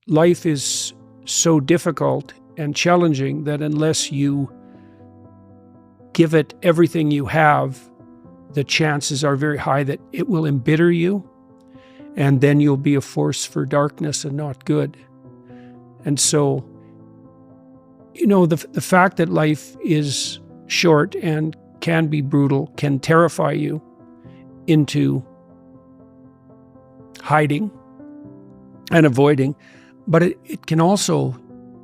life is so difficult and challenging that unless you give it everything you have, the chances are very high that it will embitter you, and then you'll be a force for darkness and not good. And so, the fact that life is short and can be brutal can terrify you into hiding and avoiding, but it can also,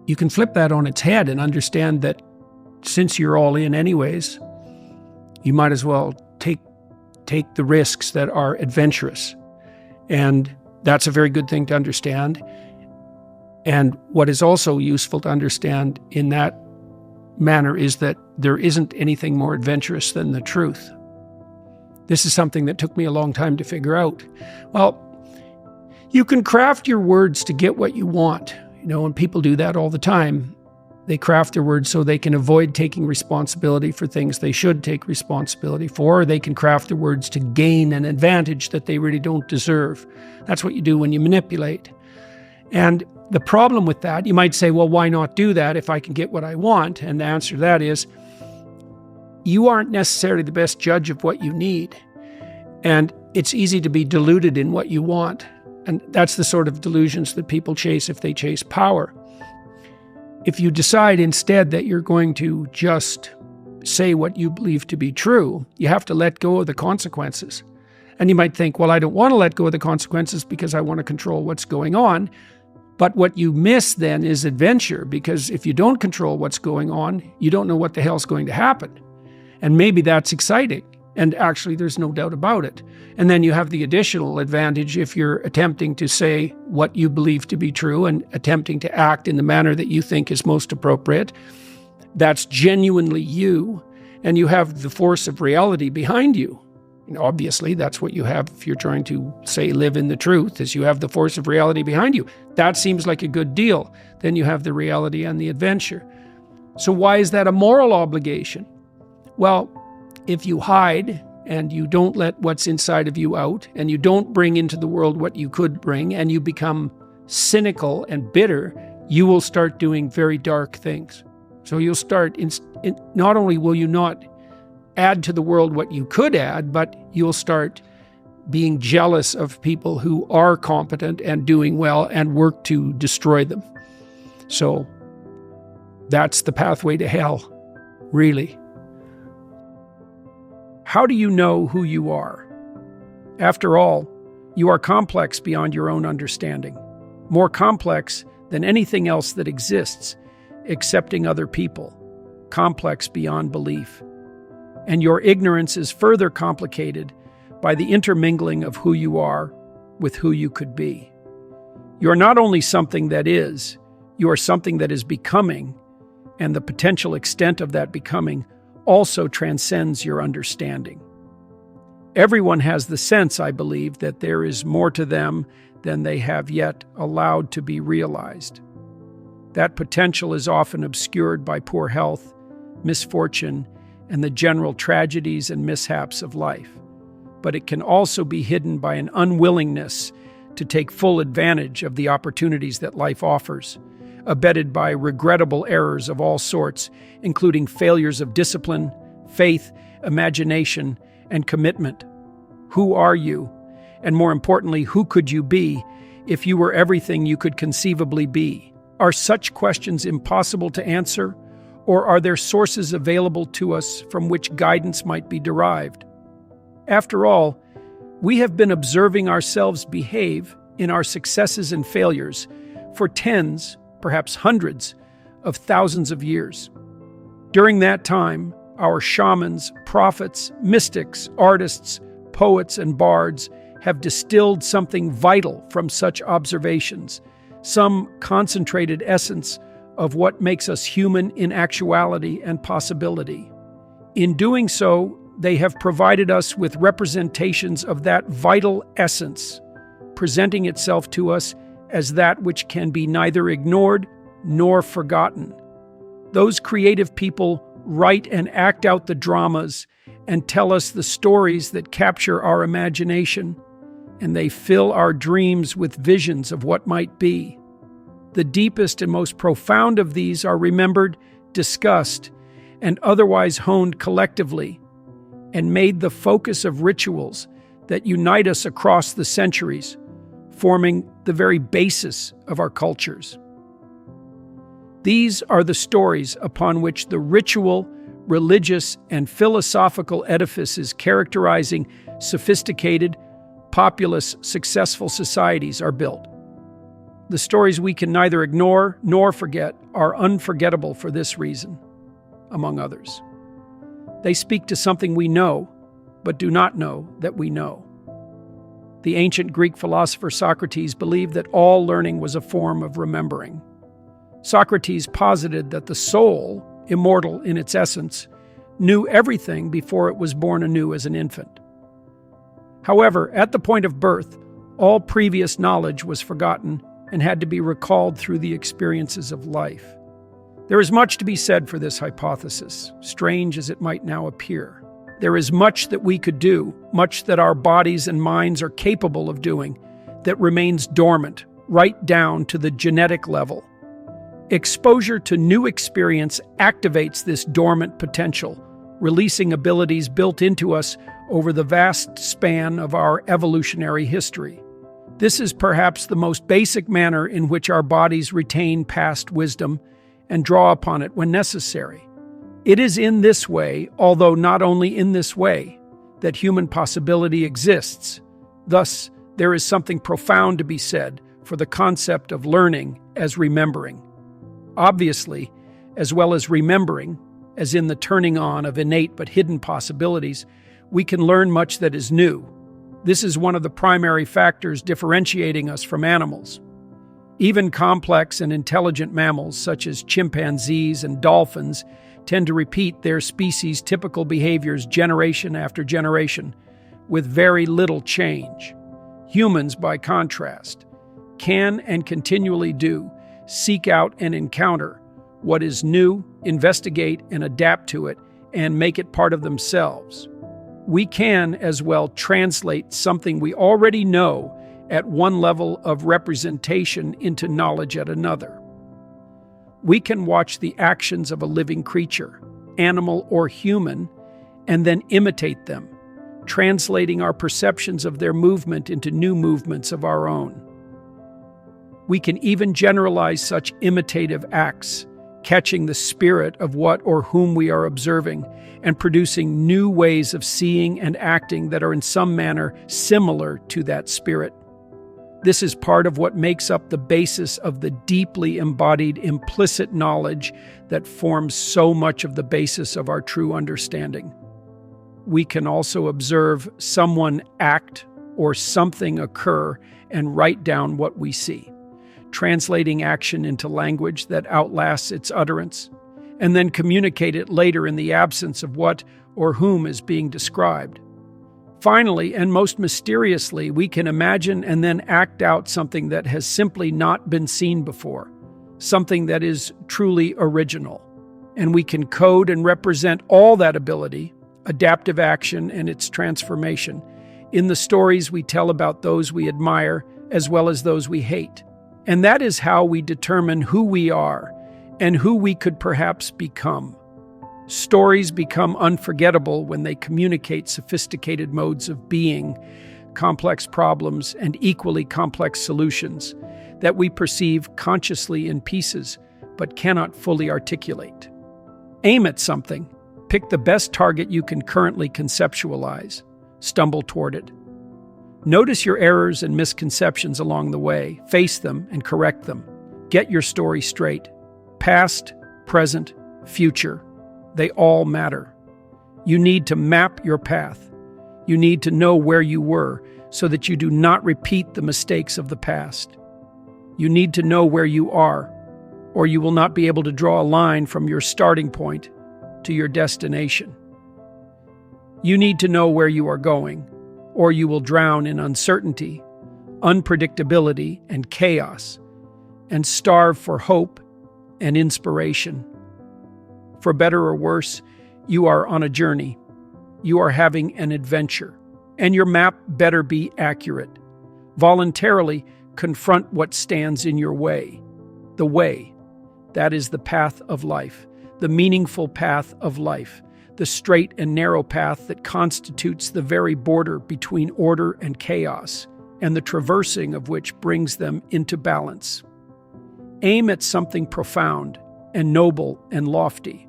you can flip that on its head and understand that since you're all in anyways, you might as well take the risks that are adventurous. And that's a very good thing to understand. And what is also useful to understand in that manner is that there isn't anything more adventurous than the truth. This is something that took me a long time to figure out. Well, you can craft your words to get what you want, and people do that all the time. They craft their words so they can avoid taking responsibility for things they should take responsibility for, or they can craft their words to gain an advantage that they really don't deserve. That's what you do when you manipulate. And the problem with that, you might say, well, why not do that if I can get what I want? And the answer to that is, you aren't necessarily the best judge of what you need. And it's easy to be deluded in what you want. And that's the sort of delusions that people chase if they chase power. If you decide instead that you're going to just say what you believe to be true, you have to let go of the consequences. And you might think, well, I don't want to let go of the consequences because I want to control what's going on. But what you miss then is adventure, because if you don't control what's going on, you don't know what the hell's going to happen. And maybe that's exciting. And actually, there's no doubt about it. And then you have the additional advantage if you're attempting to say what you believe to be true and attempting to act in the manner that you think is most appropriate. That's genuinely you, and you have the force of reality behind you. Obviously, that's what you have if you're trying to, say, live in the truth, is you have the force of reality behind you. That seems like a good deal. Then you have the reality and the adventure. So why is that a moral obligation? Well, if you hide and you don't let what's inside of you out, and you don't bring into the world what you could bring, and you become cynical and bitter, you will start doing very dark things. So you'll start, not only will you not add to the world what you could add, but you'll start being jealous of people who are competent and doing well and work to destroy them. So that's the pathway to hell, really. How do you know who you are? After all, you are complex beyond your own understanding, more complex than anything else that exists, excepting other people, complex beyond belief. And your ignorance is further complicated by the intermingling of who you are with who you could be. You are not only something that is, you are something that is becoming, and the potential extent of that becoming also transcends your understanding. Everyone has the sense, I believe, that there is more to them than they have yet allowed to be realized. That potential is often obscured by poor health, misfortune, and the general tragedies and mishaps of life. But it can also be hidden by an unwillingness to take full advantage of the opportunities that life offers, abetted by regrettable errors of all sorts, including failures of discipline, faith, imagination, and commitment. Who are you? And more importantly, who could you be if you were everything you could conceivably be? Are such questions impossible to answer, or are there sources available to us from which guidance might be derived? After all, we have been observing ourselves behave in our successes and failures for tens, perhaps hundreds, of thousands of years. During that time, our shamans, prophets, mystics, artists, poets, and bards have distilled something vital from such observations, some concentrated essence of what makes us human in actuality and possibility. In doing so, they have provided us with representations of that vital essence, presenting itself to us as that which can be neither ignored nor forgotten. Those creative people write and act out the dramas and tell us the stories that capture our imagination, and they fill our dreams with visions of what might be. The deepest and most profound of these are remembered, discussed, and otherwise honed collectively, and made the focus of rituals that unite us across the centuries, forming the very basis of our cultures. These are the stories upon which the ritual, religious, and philosophical edifices characterizing sophisticated, populous, successful societies are built. The stories we can neither ignore nor forget are unforgettable for this reason, among others. They speak to something we know, but do not know that we know. The ancient Greek philosopher Socrates believed that all learning was a form of remembering. Socrates posited that the soul, immortal in its essence, knew everything before it was born anew as an infant. However, at the point of birth, all previous knowledge was forgotten and had to be recalled through the experiences of life. There is much to be said for this hypothesis, strange as it might now appear. There is much that we could do, much that our bodies and minds are capable of doing, that remains dormant, right down to the genetic level. Exposure to new experience activates this dormant potential, releasing abilities built into us over the vast span of our evolutionary history. This is perhaps the most basic manner in which our bodies retain past wisdom and draw upon it when necessary. It is in this way, although not only in this way, that human possibility exists. Thus, there is something profound to be said for the concept of learning as remembering. Obviously, as well as remembering, as in the turning on of innate but hidden possibilities, we can learn much that is new. This is one of the primary factors differentiating us from animals. Even complex and intelligent mammals, such as chimpanzees and dolphins, tend to repeat their species' typical behaviors generation after generation, with very little change. Humans, by contrast, can and continually do seek out and encounter what is new, investigate and adapt to it, and make it part of themselves. We can, as well, translate something we already know at one level of representation into knowledge at another. We can watch the actions of a living creature, animal or human, and then imitate them, translating our perceptions of their movement into new movements of our own. We can even generalize such imitative acts, catching the spirit of what or whom we are observing and producing new ways of seeing and acting that are in some manner similar to that spirit. This is part of what makes up the basis of the deeply embodied implicit knowledge that forms so much of the basis of our true understanding. We can also observe someone act or something occur and write down what we see, translating action into language that outlasts its utterance, and then communicate it later in the absence of what or whom is being described. Finally, and most mysteriously, we can imagine and then act out something that has simply not been seen before, something that is truly original. And we can code and represent all that ability, adaptive action and its transformation, in the stories we tell about those we admire as well as those we hate. And that is how we determine who we are and who we could perhaps become. Stories become unforgettable when they communicate sophisticated modes of being, complex problems, and equally complex solutions that we perceive consciously in pieces but cannot fully articulate. Aim at something. Pick the best target you can currently conceptualize. Stumble toward it. Notice your errors and misconceptions along the way. Face them and correct them. Get your story straight. Past, present, future. They all matter. You need to map your path. You need to know where you were so that you do not repeat the mistakes of the past. You need to know where you are, or you will not be able to draw a line from your starting point to your destination. You need to know where you are going, or you will drown in uncertainty, unpredictability, and chaos, and starve for hope and inspiration. For better or worse, you are on a journey. You are having an adventure, and your map better be accurate. Voluntarily confront what stands in your way. The way, that is the path of life, the meaningful path of life, the straight and narrow path that constitutes the very border between order and chaos, and the traversing of which brings them into balance. Aim at something profound and noble and lofty.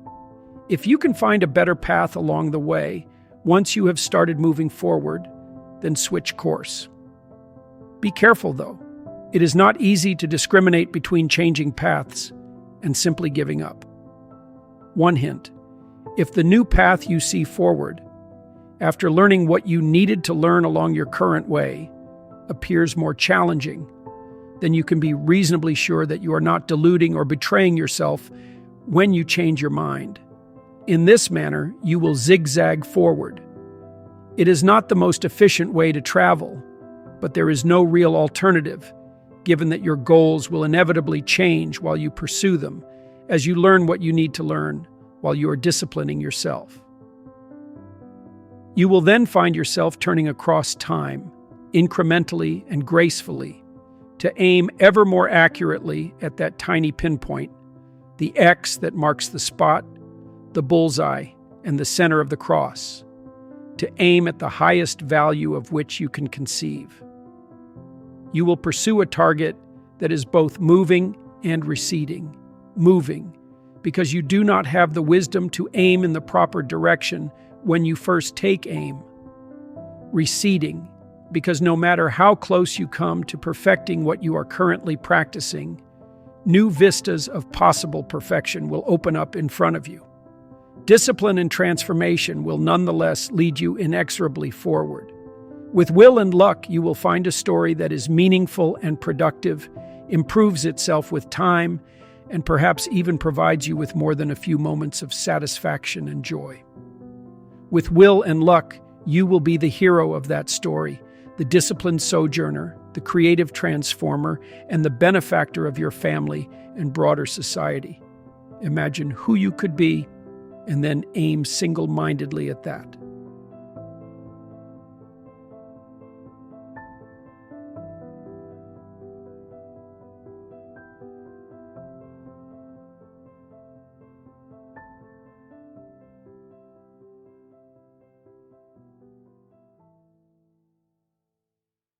If you can find a better path along the way, once you have started moving forward, then switch course. Be careful, though. It is not easy to discriminate between changing paths and simply giving up. One hint: if the new path you see forward, after learning what you needed to learn along your current way, appears more challenging, then you can be reasonably sure that you are not deluding or betraying yourself when you change your mind. In this manner, you will zigzag forward. It is not the most efficient way to travel, but there is no real alternative, given that your goals will inevitably change while you pursue them, as you learn what you need to learn while you are disciplining yourself. You will then find yourself turning across time, incrementally and gracefully, to aim ever more accurately at that tiny pinpoint, the X that marks the spot, the bullseye, and the center of the cross, to aim at the highest value of which you can conceive. You will pursue a target that is both moving and receding. Moving, because you do not have the wisdom to aim in the proper direction when you first take aim. Receding, because no matter how close you come to perfecting what you are currently practicing, new vistas of possible perfection will open up in front of you. Discipline and transformation will nonetheless lead you inexorably forward. With will and luck, you will find a story that is meaningful and productive, improves itself with time, and perhaps even provides you with more than a few moments of satisfaction and joy. With will and luck, you will be the hero of that story, the disciplined sojourner, the creative transformer, and the benefactor of your family and broader society. Imagine who you could be, and then aim single-mindedly at that.